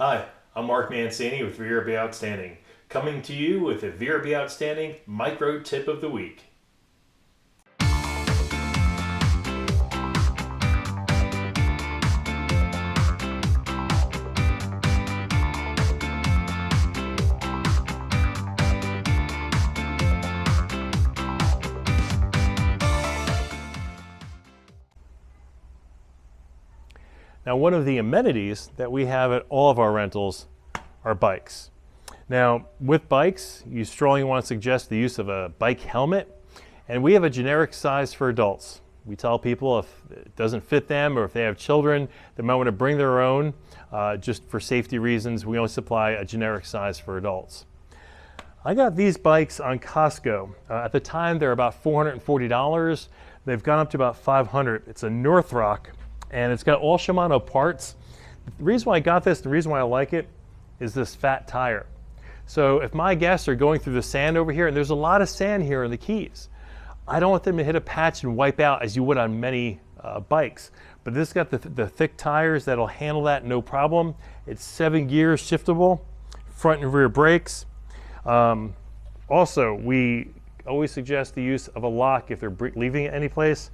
Hi, I'm Mark Mancini with VRB Outstanding, coming to you with a VRB Outstanding Micro Tip of the Week. Now, one of the amenities that we have at all of our rentals are bikes. Now, with bikes, you strongly want to suggest the use of a bike helmet, and we have a generic size for adults. We tell people if it doesn't fit them or if they have children, they might want to bring their own. Just for safety reasons, we only supply a generic size for adults. I got these bikes on Costco. At the time, they're about $440. They've gone up to about $500. It's a Northrock, and it's got all Shimano parts. The reason why I got this, the reason why I like it, is this fat tire. So if my guests are going through the sand over here, and there's a lot of sand here in the Keys, I don't want them to hit a patch and wipe out as you would on many bikes. But this got the thick tires that'll handle that no problem. It's 7 gears shiftable, front and rear brakes. Also, we always suggest the use of a lock if they're leaving it any place.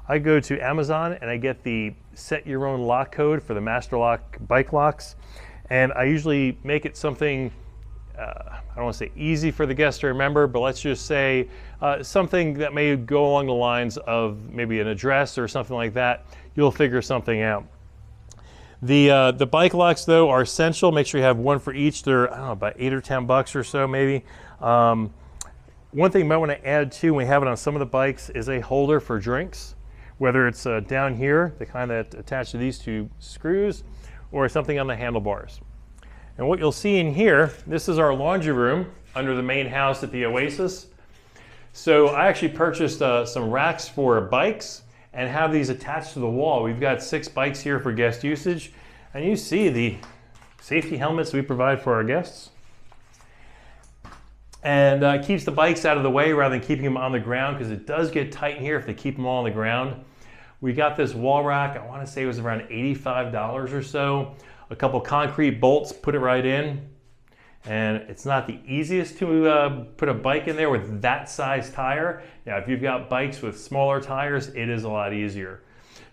I go to Amazon and I get the set your own lock code for the Master Lock bike locks, and I usually make it something, I don't want to say easy for the guest to remember, but let's just say something that may go along the lines of maybe an address or something like that. You'll figure something out. The bike locks though are essential. Make sure you have one for each. They're, I don't know, about $8 or $10 or so maybe. One thing you might want to add too, when we have it on some of the bikes, is a holder for drinks. Whether it's down here, the kind that attach to these two screws, or something on the handlebars. And what you'll see in here, this is our laundry room under the main house at the Oasis. So I actually purchased some racks for bikes and have these attached to the wall. We've got 6 bikes here for guest usage, and you see the safety helmets we provide for our guests. And keeps the bikes out of the way rather than keeping them on the ground, because it does get tight in here if they keep them all on the ground. We got this wall rack, I want to say it was around $85 or so. A couple concrete bolts, put it right in. And it's not the easiest to put a bike in there with that size tire. Now, if you've got bikes with smaller tires, it is a lot easier.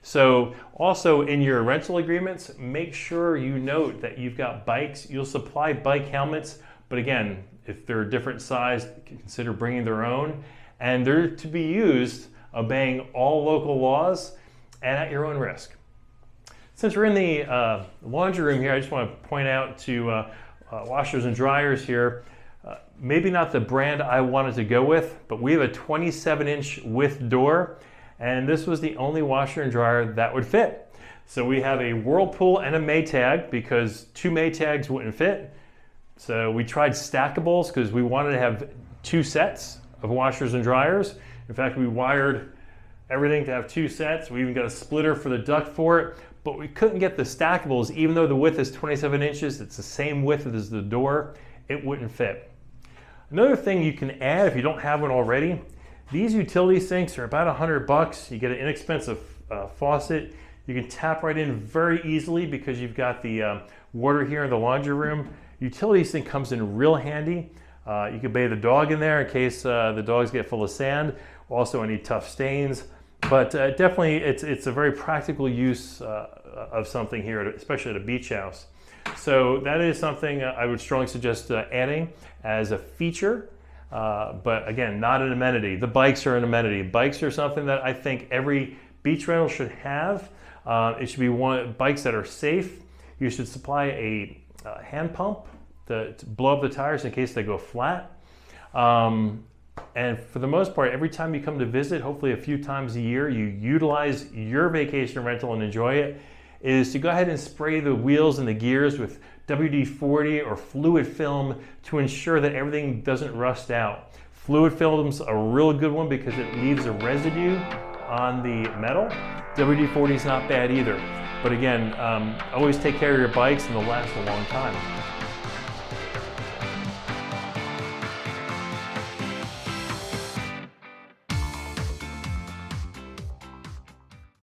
So also in your rental agreements, make sure you note that you've got bikes. You'll supply bike helmets, but again, if they're a different size, consider bringing their own. And they're to be used obeying all local laws and at your own risk. Since we're in the laundry room here, I just want to point out to washers and dryers here, maybe not the brand I wanted to go with, but we have a 27-inch width door, and this was the only washer and dryer that would fit. So we have a Whirlpool and a Maytag, because 2 Maytags wouldn't fit. So we tried stackables because we wanted to have 2 sets of washers and dryers. In fact, we wired everything to have 2 sets. We even got a splitter for the duct for it, but we couldn't get the stackables. Even though the width is 27 inches, it's the same width as the door, it wouldn't fit. Another thing you can add if you don't have one already, these utility sinks are about $100. You get an inexpensive faucet. You can tap right in very easily because you've got the water here in the laundry room. Utility sink comes in real handy. You can bathe the dog in there in case the dogs get full of sand. Also any tough stains. But definitely it's a very practical use of something here, especially at a beach house. So that is something I would strongly suggest adding as a feature. But again, not an amenity. The bikes are an amenity. Bikes are something that I think every beach rental should have. It should be bikes that are safe. You should supply a hand pump to blow up the tires in case they go flat. And for the most part, every time you come to visit, hopefully a few times a year, you utilize your vacation rental and enjoy it, is to go ahead and spray the wheels and the gears with WD-40 or fluid film to ensure that everything doesn't rust out. Fluid film's a real good one because it leaves a residue on the metal. WD-40 is not bad either. But again, always take care of your bikes and they'll last a long time.